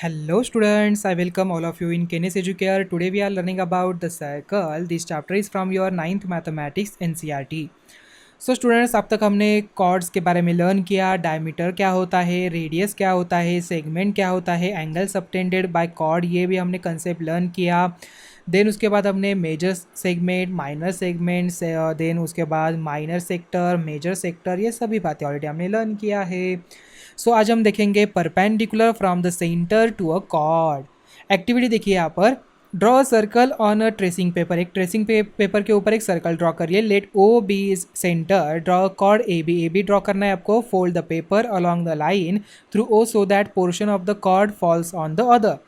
Hello students, I welcome all of you in Kenes Educare. Today we are learning about the circle. This chapter is from your ninth mathematics NCERT. So students अब तक हमने chords के बारे में learn किया, diameter क्या होता है, रेडियस क्या होता है, सेगमेंट क्या होता है, एंगल सबटेंडेड बाय कॉर्ड, ये भी हमने कंसेप्ट लर्न किया। देन उसके बाद हमने major segment, minor segment, then उसके बाद माइनर सेक्टर, मेजर सेक्टर, ये सभी बातें ऑलरेडी हमने लर्न किया है। सो आज हम देखेंगे perpendicular from the centre to a chord. Activity देखिए यहाँ पर, draw circle on a tracing paper. एक ट्रेसिंग पेपर के ऊपर एक सर्कल ड्रॉ करिए। Let O B is centre, draw chord A B draw करना है आपको। Fold the paper along the line through O so that portion of the chord falls on the other.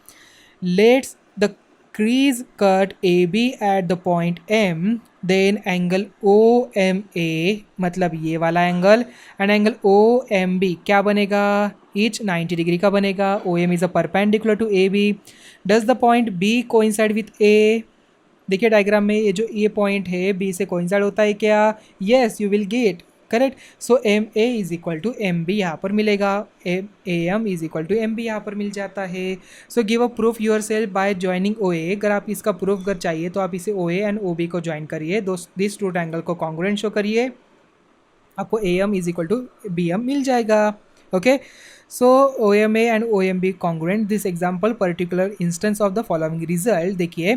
Let's the crease cut AB at the point M, then angle OMA मतलब ये वाला angle and angle OMB क्या बनेगा, each 90 degree का बनेगा। OM is a perpendicular to AB। Does the point B coincide with A? देखिए diagram में ये जो ये पॉइंट है B से कोइंसाइड होता है क्या? Yes, you will get correct. So M A is equal to M B यहाँ पर मिलेगा, M A M is equal to M B यहाँ पर मिल जाता है। So give a proof yourself by joining O A. अगर आप इसका प्रूफ अगर चाहिए तो आप इसे O A and O B को ज्वाइन करिए, दिस टू ट्रायंगल को कॉन्ग्रुएंट शो करिए, आपको A M is equal to B M मिल जाएगा। Okay, so O M A and O M B congruent. This example particular instance of the following result देखिए,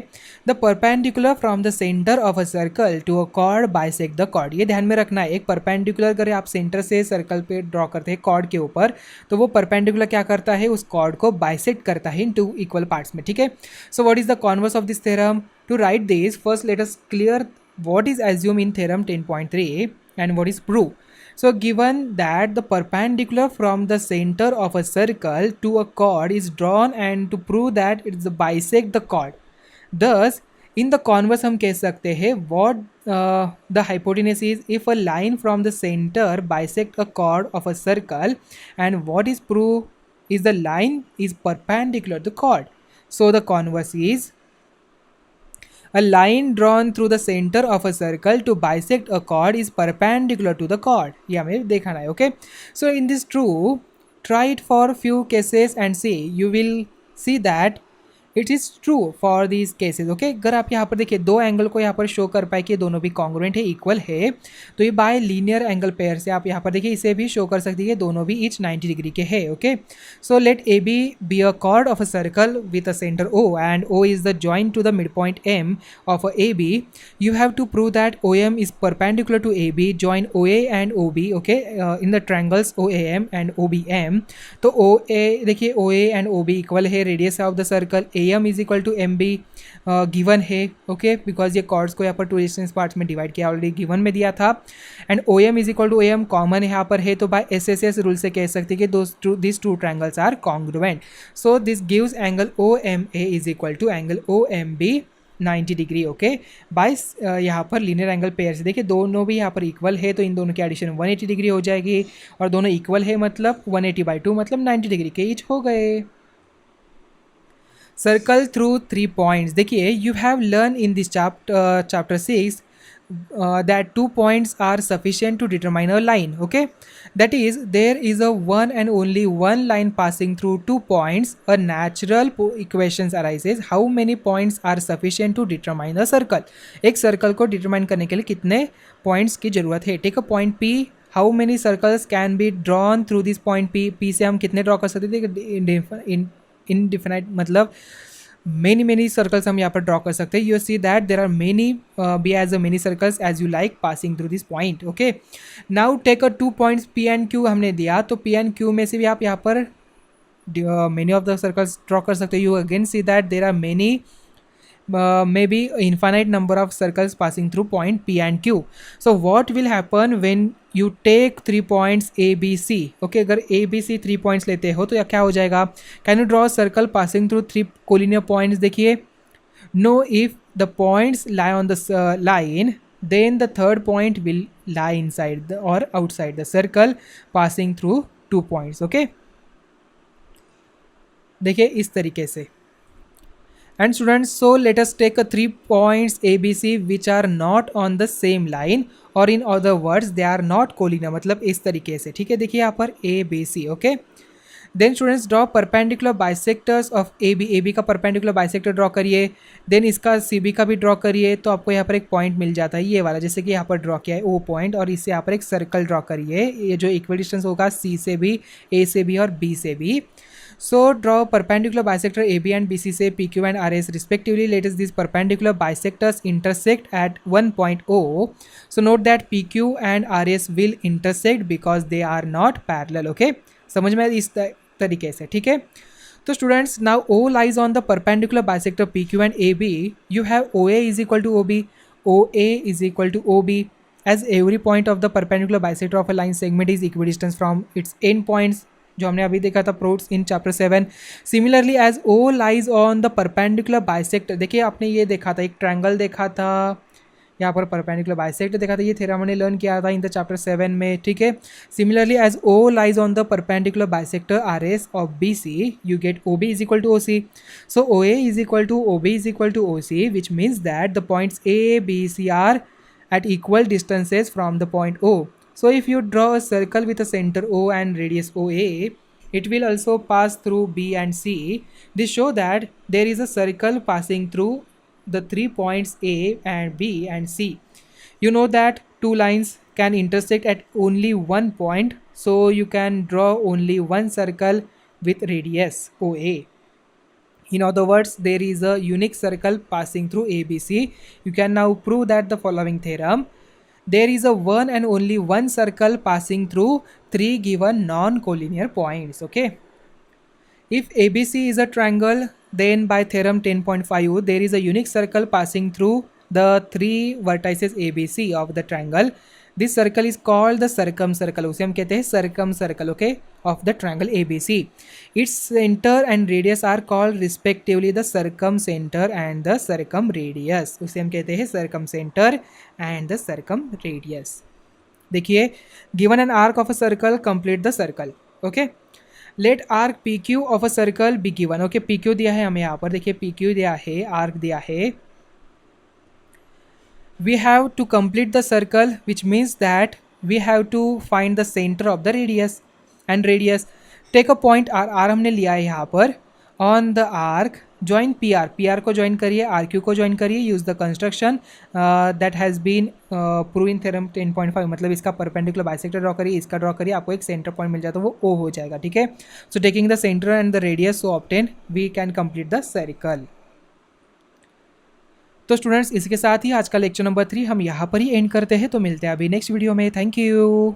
the perpendicular from the centre of a circle to a chord bisect the chord. ये ध्यान में रखना है, एक perpendicular अगर आप centre से सर्कल पे ड्रॉ करते हैं कॉर्ड के ऊपर, तो वो परपेंडिकुलर क्या करता है, उस कॉर्ड को बाइसेक्ट करता है इन टू इक्वल पार्ट्स में। ठीक है, so what is the converse of this theorem? To write this first let us clear what is assumed in theorem 10.3 and what is proved. So given that the perpendicular from the center of a circle to a chord is drawn and to prove that it is bisect the chord, thus in the converse हम कह सकते हैं what the hypotenuse is if a line from the center bisect a chord of a circle, and what is proved is the line is perpendicular to the chord. So the converse is a line drawn through the center of a circle to bisect a chord is perpendicular to the chord. ये हमें देखना है. Okay, so in this true, try it for few cases and see, you will see that it is true for these cases. Okay, अगर आप यहाँ पर देखिए दो एंगल को यहाँ पर शो कर पाए कि दोनों भी कॉन्ग्रुएंट है, इक्वल है, तो ये बाय लीनियर एंगल पेयर से आप यहाँ पर देखिए इसे भी शो कर सकती है, दोनों भी ईच 90 डिग्री के है। Okay, so let A B a chord of a circle with a centre O and O is the joint to the mid point M of a A B. You have to prove that O M is perpendicular to A B, join O A and O B. Okay, in the triangles O A M and O B M. तो O A देखिए O A and O B equal है, radius of the circle A M is equal to M B given है। Okay, because ये chords को यहाँ पर two distance parts में divide किया, ऑलरेडी गिवन में दिया था। And O M is equal to A M common यहाँ पर है, तो by S S S rule से कह सकते हैं कि this two triangles are congruent. So this gives angle O M A is equal to angle O M B 90 degree. Okay, by यहाँ पर लीनियर एंगल पेयर से देखिए दोनों भी यहाँ पर इक्वल है, तो इन दोनों की एडिशन 180 डिग्री हो जाएगी, और दोनों इक्वल है मतलब 180/2 मतलब 90 डिग्री के ईच हो गए। सर्कल थ्रू 3 पॉइंट्स देखिए, you have learn in this chapter 6 that 2 points are sufficient to determine a line. Okay, that is there is a one and only one line passing through 2 points. A natural equations arises, how many points are sufficient to determine a circle? एक circle को determine करने के लिए कितने points की जरूरत है? Take a point P, how many circles can be drawn through this point P? P से हम कितने ड्रॉ कर सकते थे? इनडिफिनाइट मतलब many सर्कल्स हम यहाँ पर ड्रॉ कर सकते हैं। You see that there are many be as a many circles as you like passing through this point. Okay, now take a 2 points P and Q हमने दिया, तो P एंड Q में से भी आप यहाँ पर many of the circles draw कर सकते हो। You again see that there are many maybe infinite number of circles passing through point P and Q. So what will happen when you take 3 points A, B, C? Okay, अगर A, B, C 3 points लेते हो तो या क्या हो जाएगा? Can you draw a circle passing through 3 collinear points? देखिए, no, if the points lie on the line, then the third point will lie inside the or outside the circle passing through 2 points. Okay, देखिए इस तरीके से। And students, so let us take a 3 points ABC which are not on the same line, or in other words they are not collinear, मतलब इस तरीके से। ठीक है, देखिए यहाँ पर A B C। Okay, then students draw perpendicular bisectors of A B का परपेंडिकुलर बाइसेक्टर ड्रॉ करिए, देन इसका सी बी का भी ड्रॉ करिए, तो आपको यहाँ पर एक पॉइंट मिल जाता है ये वाला, जैसे कि यहाँ पर ड्रॉ किया है ओ पॉइंट, और इससे यहाँ पर एक सर्कल ड्रॉ करिए, ये जो इक्वल डिस्टेंस होगा सी से भी, ए से भी और बी से भी. So draw perpendicular bisector AB and BC say PQ and RS respectively. Let us these perpendicular bisectors intersect at one point O. So note that PQ and RS will intersect because they are not parallel. Okay, समझ में इस तरीके से, ठीक है. तो students now O lies on the perpendicular bisector PQ and AB. You have OA is equal to OB, OA is equal to OB. As every point of the perpendicular bisector of a line segment is equidistant from its end points, जो हमने अभी देखा था proofs in chapter 7. Similarly as O lies on the perpendicular bisector, देखिए आपने ये देखा था, एक ट्रायंगल देखा था, यहाँ पर परपेंडिकुलर बाइसेक्टर देखा था, ये थ्योरम हमने लर्न किया था इन द चैप्टर 7 में, ठीक है. Similarly as O lies on the perpendicular bisector R S of B C, you get O B is equal to O C. So O A is equal to O B is equal to O C, which means that the points A B C are at equal distances from the point O. So if you draw a circle with a center O and radius OA, it will also pass through B and C. This show that there is a circle passing through the 3 points A and B and C. You know that two lines can intersect at only one point, so you can draw only one circle with radius OA. In other words, there is a unique circle passing through ABC. You can now prove that the following theorem. There is a one and only one circle passing through 3 given non-collinear points. Okay. If ABC is a triangle, then by theorem 10.5, there is a unique circle passing through the 3 vertices ABC of the triangle. This circle is called the circumcircle. उसे हम कहते हैं circumcircle, okay, of the triangle ABC. Its center and radius are called respectively the circumcenter and the circumradius. उसे हम कहते हैं circumcenter and the circumradius. देखिए, given an arc of a circle, complete the circle. Okay. Let arc PQ of a circle be given. Okay, PQ दिया है हमें यहाँ पर, देखिए PQ दिया है, arc दिया है. We have to complete the circle, which means that we have to find the center of the radius and radius. Take a point R, R हमने लिया है यहाँ पर. On the arc, join PR, PR को join करिए, RQ को join करिए. Use the construction that has been proved in theorem 10.5. मतलब इसका perpendicular bisector ड्रॉ करिए, इसका ड्रॉ करिए, आपको एक सेंटर पॉइंट मिल जाता है, वो O हो जाएगा, ठीक है. So taking the center and the radius so obtained, we can complete the circle. तो स्टूडेंट्स इसके साथ ही आज का लेक्चर नंबर 3 हम यहाँ पर ही एंड करते हैं. तो मिलते हैं अभी नेक्स्ट वीडियो में. Thank you.